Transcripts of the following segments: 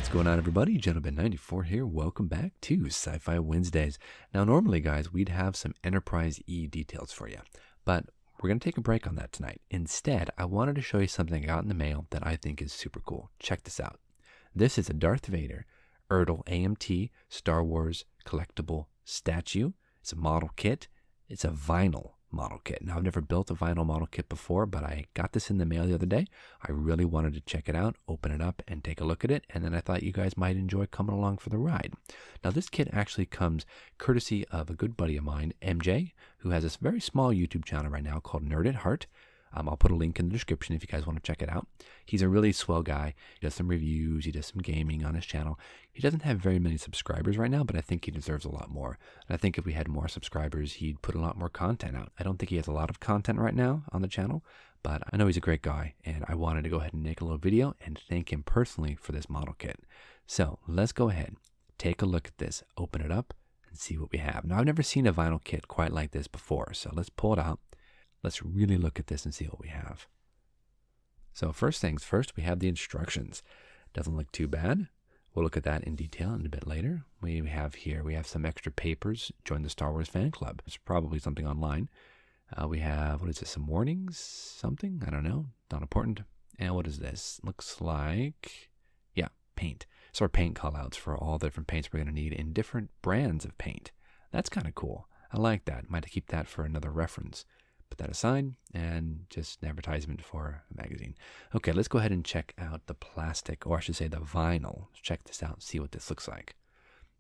What's going on, everybody? Gentleman94 here. Welcome back to Sci-Fi Wednesdays. Now, normally, guys, we'd have some Enterprise E details for you, but we're going to take a break on that tonight. Instead, I wanted to show you something I got in the mail that I think is super cool. Check this out. This is a Darth Vader Erdl AMT Star Wars collectible statue. It's a model kit. It's a vinyl model kit. Now, I've never built a vinyl model kit before, but I got this in the mail the other day. I really wanted to check it out, open it up, and take a look at it, and then I thought you guys might enjoy coming along for the ride. Now, this kit actually comes courtesy of a good buddy of mine, MJ, who has this very small YouTube channel right now called Nerd at Heart. I'll put a link in the description if you guys want to check it out. He's a really swell guy. He does some reviews. He does some gaming on his channel. He doesn't have very many subscribers right now, but I think he deserves a lot more. And I think if we had more subscribers, he'd put a lot more content out. I don't think he has a lot of content right now on the channel, but I know he's a great guy, and I wanted to go ahead and make a little video and thank him personally for this model kit. So let's go ahead, take a look at this, open it up, and see what we have. Now, I've never seen a vinyl kit quite like this before, so let's pull it out. Let's really look at this and see what we have. So first things first, we have the instructions. Doesn't look too bad. We'll look at that in detail in a bit later. We have some extra papers. Join the Star Wars fan club. It's probably something online. We have, what is this, some warnings? Something? I don't know. Not important. And what is this? Looks like, yeah, paint. So our paint callouts for all the different paints we're going to need in different brands of paint. That's kind of cool. I like that. Might keep that for another reference. Put that aside, and just an advertisement for a magazine. Okay, let's go ahead and check out the plastic, or I should say the vinyl. Let's check this out and see what this looks like.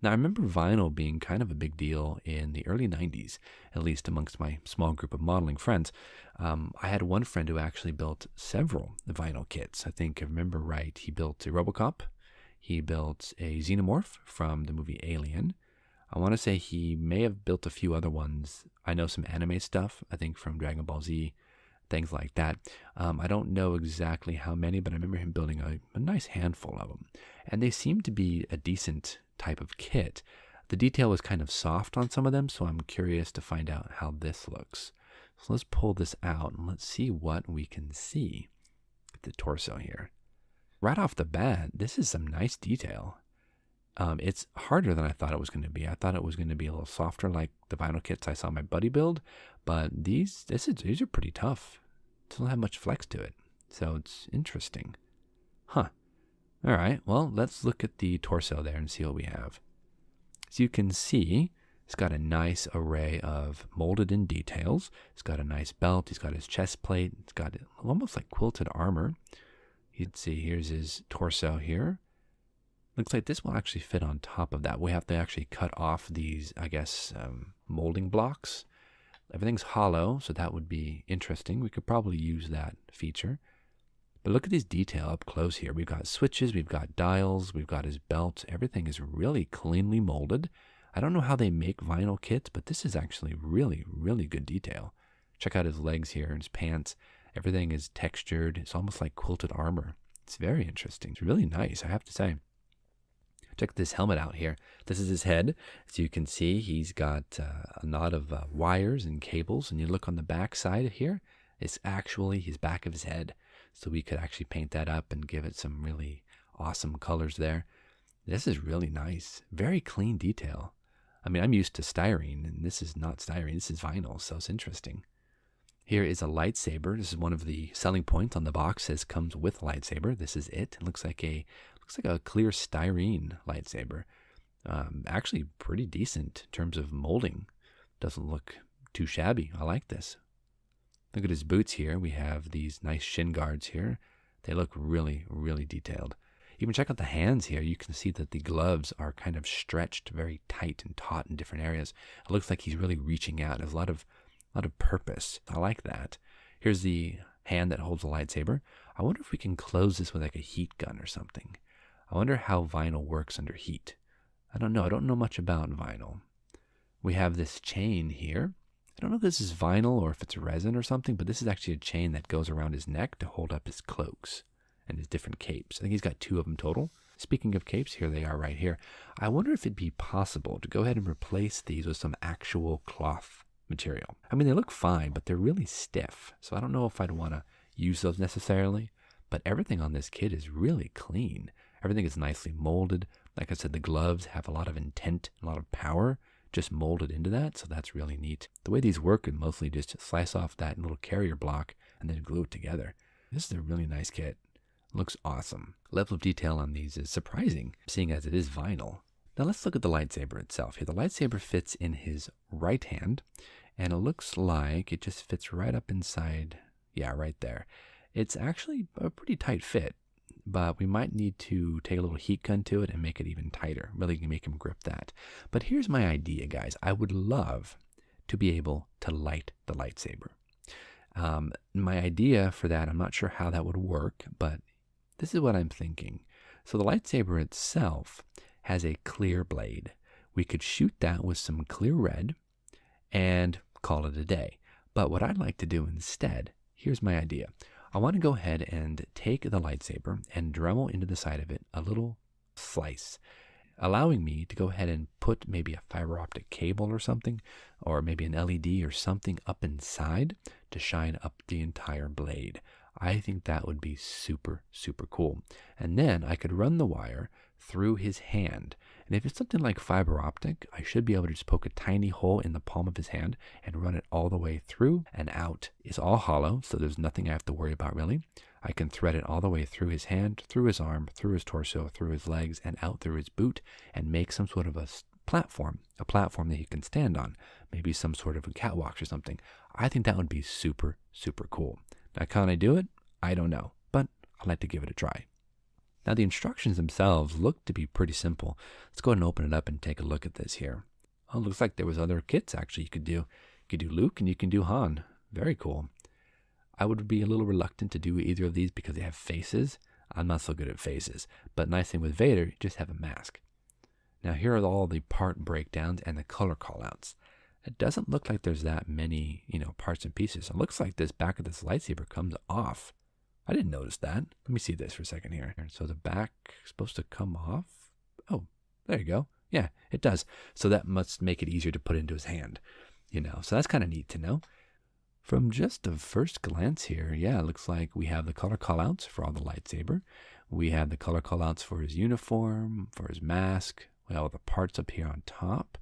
Now, I remember vinyl being kind of a big deal in the early 90s, at least amongst my small group of modeling friends. I had one friend who actually built several vinyl kits. I think, if I remember right, he built a RoboCop. He built a Xenomorph from the movie Alien. I want to say he may have built a few other ones. I know some anime stuff, I think from Dragon Ball Z, things like that. I don't know exactly how many, but I remember him building a nice handful of them. And they seem to be a decent type of kit. The detail was kind of soft on some of them, so I'm curious to find out how this looks. So let's pull this out and let's see what we can see. The torso here. Right off the bat, this is some nice detail. It's harder than I thought it was going to be. I thought it was going to be a little softer like the vinyl kits I saw my buddy build, but these are pretty tough. It doesn't have much flex to it, so it's interesting. Huh. All right, well, let's look at the torso there and see what we have. So you can see it's got a nice array of molded in details. It's got a nice belt. He's got his chest plate. It's got almost like quilted armor. You can see here's his torso here. Looks like this will actually fit on top of that. We have to actually cut off these, I guess, molding blocks. Everything's hollow, so that would be interesting. We could probably use that feature. But look at this detail up close here. We've got switches, we've got dials, we've got his belt. Everything is really cleanly molded. I don't know how they make vinyl kits, but this is actually really, really good detail. Check out his legs here and his pants. Everything is textured. It's almost like quilted armor. It's very interesting. It's really nice, I have to say. Check this helmet out here. This is his head. As you can see, he's got a lot of wires and cables. And you look on the back side here, it's actually his back of his head. So we could actually paint that up and give it some really awesome colors there. This is really nice. Very clean detail. I mean, I'm used to styrene, and this is not styrene. This is vinyl, so it's interesting. Here is a lightsaber. This is one of the selling points on the box. It says comes with lightsaber. This is it. It looks like a clear styrene lightsaber. Actually pretty decent in terms of molding. Doesn't look too shabby. I like this. Look at his boots here. We have these nice shin guards here. They look really, really detailed. Even check out the hands here. You can see that the gloves are kind of stretched very tight and taut in different areas. It looks like he's really reaching out. There's a lot of purpose. I like that. Here's the hand that holds the lightsaber. I wonder if we can close this with like a heat gun or something. I wonder how vinyl works under heat. I don't know. I don't know much about vinyl. We have this chain here. I don't know if this is vinyl or if it's resin or something, but this is actually a chain that goes around his neck to hold up his cloaks and his different capes. I think he's got 2 of them total. Speaking of capes, here they are right here. I wonder if it'd be possible to go ahead and replace these with some actual cloth material. I mean, they look fine, but they're really stiff. So I don't know if I'd want to use those necessarily, but everything on this kit is really clean. Everything is nicely molded. Like I said, the gloves have a lot of intent, a lot of power just molded into that, so that's really neat. The way these work is mostly just slice off that little carrier block and then glue it together. This is a really nice kit. Looks awesome. Level of detail on these is surprising, seeing as it is vinyl. Now let's look at the lightsaber itself. Here, the lightsaber fits in his right hand, and it looks like it just fits right up inside. Yeah, right there. It's actually a pretty tight fit, but we might need to take a little heat gun to it and make it even tighter. Really make him grip that. But here's my idea, guys. I would love to be able to light the lightsaber. My idea for that, I'm not sure how that would work, but this is what I'm thinking. So the lightsaber itself has a clear blade. We could shoot that with some clear red and call it a day. But what I'd like to do instead, here's my idea. I want to go ahead and take the lightsaber and Dremel into the side of it a little slice, allowing me to go ahead and put maybe a fiber optic cable or something, or maybe an LED or something up inside to shine up the entire blade. I think that would be super, super cool. And then I could run the wire through his hand. And if it's something like fiber optic, I should be able to just poke a tiny hole in the palm of his hand and run it all the way through and out. It's all hollow, so there's nothing I have to worry about really. I can thread it all the way through his hand, through his arm, through his torso, through his legs, and out through his boot, and make some sort of a platform that he can stand on, maybe some sort of a catwalk or something. I think that would be super, super cool. Now, can I do it? I don't know, but I'd like to give it a try. Now, the instructions themselves look to be pretty simple. Let's go ahead and open it up and take a look at this here. Oh, it looks like there was other kits actually you could do. You could do Luke and you can do Han. Very cool. I would be a little reluctant to do either of these because they have faces. I'm not so good at faces. But nice thing with Vader, you just have a mask. Now, here are all the part breakdowns and the color callouts. It doesn't look like there's that many, parts and pieces. It looks like this back of this lightsaber comes off. I didn't notice that. Let me see this for a second here. So the back is supposed to come off. Oh, there you go. Yeah, it does. So that must make it easier to put into his hand, So that's kind of neat to know. From just a first glance here, yeah, it looks like we have the color callouts for all the lightsaber. We have the color callouts for his uniform, for his mask. We have all the parts up here on top.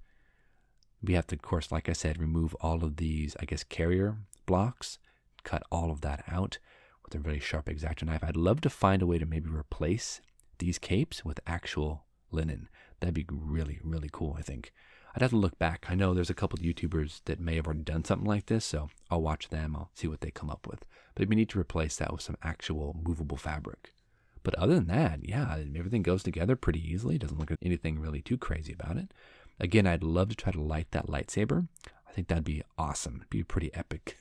We have to, of course, like I said, remove all of these, carrier blocks, cut all of that out with a really sharp X-Acto knife. I'd love to find a way to maybe replace these capes with actual linen. That'd be really, really cool, I think. I'd have to look back. I know there's a couple of YouTubers that may have already done something like this, so I'll watch them. I'll see what they come up with. But we need to replace that with some actual movable fabric. But other than that, yeah, everything goes together pretty easily. It doesn't look like anything really too crazy about it. Again, I'd love to try to light that lightsaber. I think that'd be awesome. It'd be a pretty epic,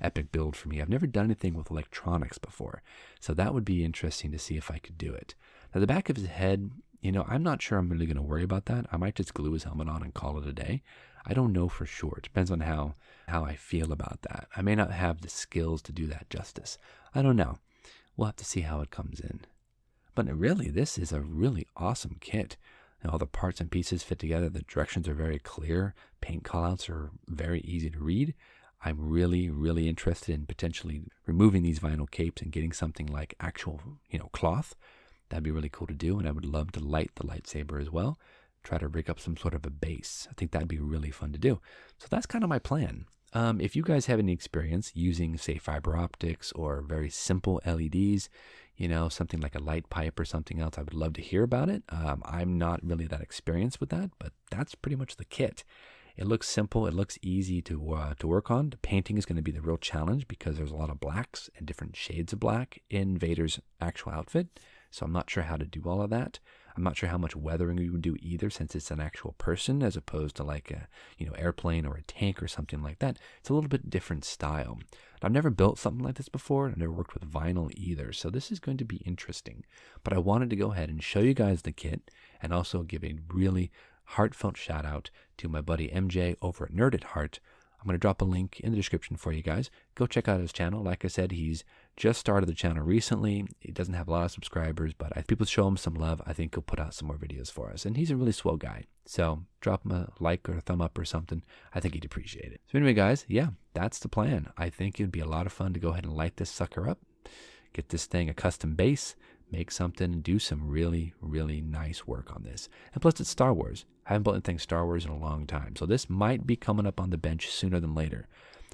epic build for me. I've never done anything with electronics before, so that would be interesting to see if I could do it. Now, the back of his head, I'm not sure I'm really going to worry about that. I might just glue his helmet on and call it a day. I don't know for sure. It depends on how I feel about that. I may not have the skills to do that justice. I don't know. We'll have to see how it comes in. But really, this is a really awesome kit. All the parts and pieces fit together. The directions are very clear. Paint callouts are very easy to read. I'm really, really interested in potentially removing these vinyl capes and getting something like actual, cloth. That'd be really cool to do. And I would love to light the lightsaber as well. Try to rig up some sort of a base. I think that'd be really fun to do. So that's kind of my plan. If you guys have any experience using, say, fiber optics or very simple LEDs, something like a light pipe or something else, I would love to hear about it. I'm not really that experienced with that, but that's pretty much the kit. It looks simple. It looks easy to work on. The painting is going to be the real challenge because there's a lot of blacks and different shades of black in Vader's actual outfit. So I'm not sure how to do all of that. I'm not sure how much weathering we would do either, since it's an actual person as opposed to like a airplane or a tank or something like that. It's a little bit different style. I've never built something like this before. I've never worked with vinyl either, so this is going to be interesting. But I wanted to go ahead and show you guys the kit and also give a really heartfelt shout out to my buddy MJ over at Nerd at Heart. I'm going to drop a link in the description for you guys. Go check out his channel. Like I said, he's just started the channel recently. He doesn't have a lot of subscribers, but if people show him some love, I think he'll put out some more videos for us. And he's a really swell guy. So drop him a like or a thumb up or something. I think he'd appreciate it. So anyway, guys, yeah, that's the plan. I think it'd be a lot of fun to go ahead and light this sucker up, get this thing a custom base, make something and do some really, really nice work on this. And plus, it's Star Wars. I haven't built anything Star Wars in a long time, so this might be coming up on the bench sooner than later.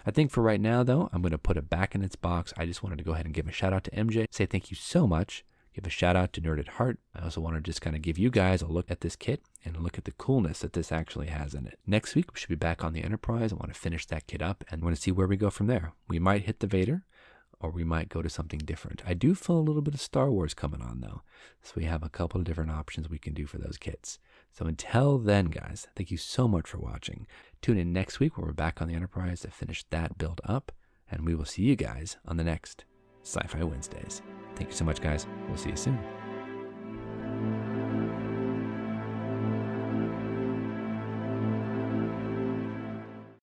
I think for right now, though, I'm going to put it back in its box. I just wanted to go ahead and give a shout out to MJ, say thank you so much, give a shout out to Nerd at Heart. I also want to just kind of give you guys a look at this kit and a look at the coolness that this actually has in it. Next week, we should be back on the Enterprise. I want to finish that kit up and want to see where we go from there. We might hit the Vader, or we might go to something different. I do feel a little bit of Star Wars coming on, though. So we have a couple of different options we can do for those kits. So until then, guys, thank you so much for watching. Tune in next week when we're back on the Enterprise to finish that build up. And we will see you guys on the next Sci-Fi Wednesdays. Thank you so much, guys. We'll see you soon.